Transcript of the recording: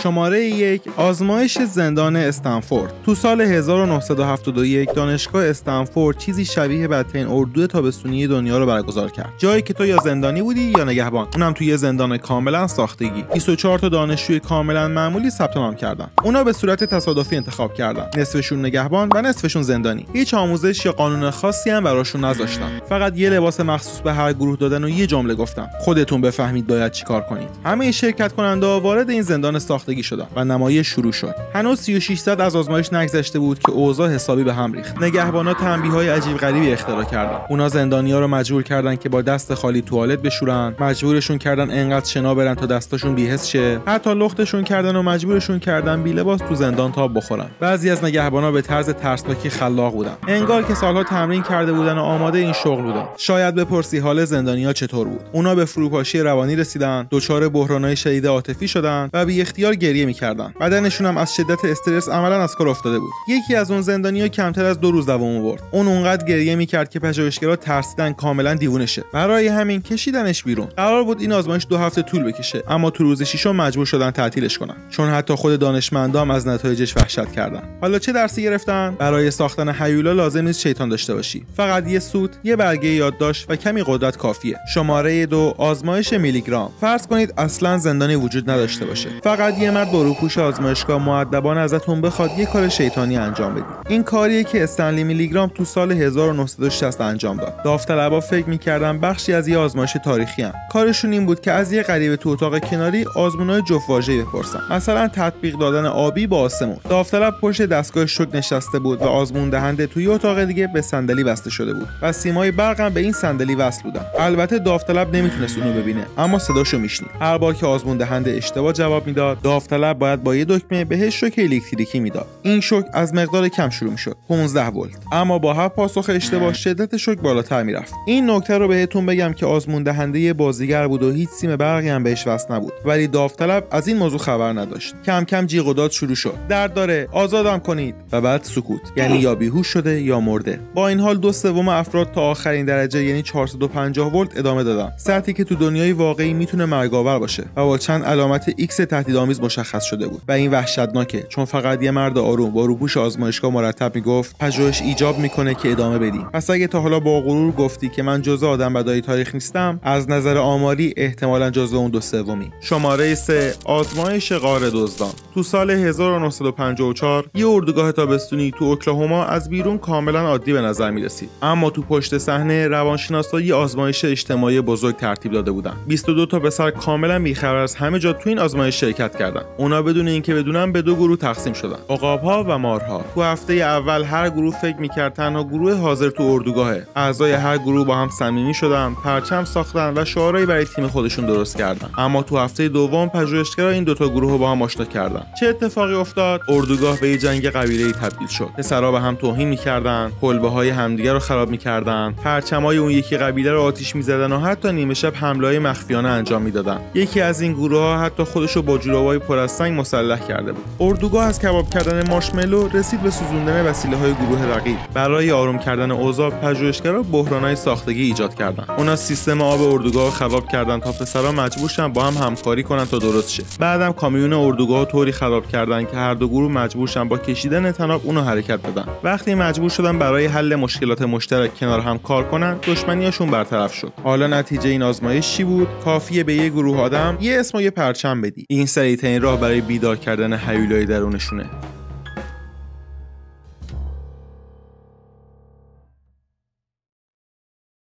شماره 1 آزمایش زندان استنفورد. تو سال 1971 دانشگاه استنفورد چیزی شبیه بدترین اردوی تابستونی دنیا رو برگزار کرد. جایی که تو یا زندانی بودی یا نگهبان، اونم توی زندان کاملا ساختگی. 24 تا دانشجوی کاملا معمولی ثبت نام کردن. اونا به صورت تصادفی انتخاب کردن. نصفشون نگهبان و نصفشون زندانی. هیچ آموزش یا قانون خاصی هم براشون نذاشتن. فقط یه لباس مخصوص به هر گروه دادن و یه جمله گفتن: خودتون بفهمید باید چیکار کنید. همه شرکت کننده‌ها وارد این زندان ساختگی شدن و نمایش شروع شد. هنوز 36 ساعت از آزمایش نگذشته بود که اوضاع حسابی به هم ریخت. نگهبانا تنبیه‌های عجیب غریبی اختراع کردن. اونا زندانی‌ها رو مجبور کردن که با دست خالی توالت بشورن، مجبورشون کردن انقدر شنا برن تا دستاشون بی‌حس شه، حتی لختشون کردن و مجبورشون کردن بی لباس تو زندان تاب بخورن. بعضی از نگهبانا به طرز ترسناکی خلاق بودن، انگار که سالها تمرین کرده بودن و آماده این شغل بودن. شاید بپرسی حال زندانی‌ها چطور بود. اونا به فروپاشی روانی رسیدن، دچار بحران‌های شدید عاطفی شدن و بی اختیار گریه می‌کردن. بدنشون هم از شدت استرس عملاً از کار افتاده بود. یکی از اون زندانی‌ها کمتر از 2 روز دوام آورد. اون اونقدر گریه می‌کرد که پژوهشگرا ترسیدن کاملاً دیوونه شه. برای همین کشیدنش بیرون. قرار بود این آزمایش 2 هفته طول بکشه، اما تو روز 6 مجبور شدن تعطیلش کنن، چون حتی خود دانشمندا هم از نتایجش وحشت کردن. حالا چه درسی گرفتن؟ برای ساختن هیولا لازم نیست شیطان داشته باشی. فقط یه سوت، یه برگه یادداشت و کمی قدرت کافیه. شماره 2 آزمایش میلیگرام. فرض کنید اصلاً زندانی وجود نداشته باشه. فقط یه مرد باروپوش آزمایشگاه مؤدبانه ازتون بخواد یه کار شیطانی انجام بدید. این کاریه که استنلی میلیگرام تو سال 1960 انجام داد. داوطلبا فکر می‌کردن بخشی از یه آزمایش تاریخی ان. کارشون این بود که از یه غریبه تو اتاق کناری آزمونای جفت واژه‌ای بپرسن. مثلا تطبیق دادن آبی با آسمون. داوطلب پشت دستگاه شوک نشسته بود و آزمون دهنده توی اتاق دیگه به صندلی بسته شده بود و سیمای برق هم به این صندلی وصل بودن. البته داوطلب نمیتونست اونو ببینه، اما صداشو میشنید. هر بار که آزمون دهنده اشتباه جواب میداد، داوطلب باید با یه دکمه بهش شوک الکتریکی میداد. این شوک از مقدار کم شروع میشد، 15 ولت، اما با هر پاسخ اشتباه شدت شوک بالاتر میرفت. این نکته رو بهتون بگم که آزمون دهنده بازیگر بود و هیچ سیم برقی هم بهش وصل نبود، ولی داوطلب از این موضوع خبر نداشت. کم کم جیغ و داد شروع شد: درد داره، آزادم کنید. و بعد سکوت، یعنی یا بیهوش شده یا مرده. با این حال 2/3 افراد تا آخرین درجه یعنی 450 ولت ادامه دادن، سطحی که تو دنیای واقعی میتونه مرگ‌آور باشه و با چند علامت ایکس تهدیدآمیز مشخص شده بود. و این وحشتناکه، چون فقط یه مرد آروم با روپوش آزمایشگاه مرتب میگفت پژوهش ایجاب میکنه که ادامه بدیم. پس اگه تا حالا با غرور گفتی که من جزء آدم بدای تاریخ نیستم، از نظر آماری احتمالاً جزء اون 2/3. شماره 3 آزمایش غار دزدان. تو سال 1954 یه اردوگاه تابستونی تو اوکلاهوما از بیرون کاملا عادی به نظر میرسید، اما تو پشت صحنه روانشناسا یه آزمایش اجتماعی بزرگ ترتیب داده بودن. 22 تا پسر کاملا بی‌خبر از همه جا تو این آزمایش شرکت کردن. اونا بدون اینکه بدونن به 2 گروه تقسیم شدن: عقاب‌ها و مارها. تو هفته اول هر گروه فکر می‌کرد تنها گروه حاضر تو اردوگاهه. اعضای هر گروه با هم صمیمی شدن، پرچم ساختن و شعارهایی برای تیم خودشون درست کردن. اما تو هفته دوم پژوهشگرا این 2 تا گروه رو با هم آشنا کردن. چه اتفاقی افتاد؟ اردوگاه به یه جنگ قبیله‌ای تبدیل شد. پسرا به هم توهین می‌کردن، کلبه‌های همدیگه رو خراب می‌کردن، پرچمای اون یکی قبیله رو آتیش می‌زدن و حتی نیمه شب حمله‌های مخفیانه انجام می‌دادن. یکی از این گروه‌ها حتی خودشو با جورابای پر از سنگ مسلح کرده بود. اردوگاه از کباب کردن مارشملو رسید به سوزوندن وسیله‌های گروه رقیب. برای آروم کردن اوضاع پژوهشگرا بحران‌های ساختگی ایجاد کردن. اونا سیستم آب اردوگاه خراب کردن تا پسرا مجبور شن با هم همکاری کنن تا درست شه. بعدم کامیون اردوگاه طوری خراب کردن که هر دو گروه مجبور شن با کشیدن طناب اونو حرکت بدن. وقتی مجبور شدن برای حل مشکلات مشترک کنار هم کار کنن، دشمنیاشون برطرف شد. حالا نتیجه این آزمایش چی بود؟ کافیه به یه گروه آدم یه اسم و یه پرچم بدی. این سریع‌ترین راه برای بیدار کردن هیولای درونشونه.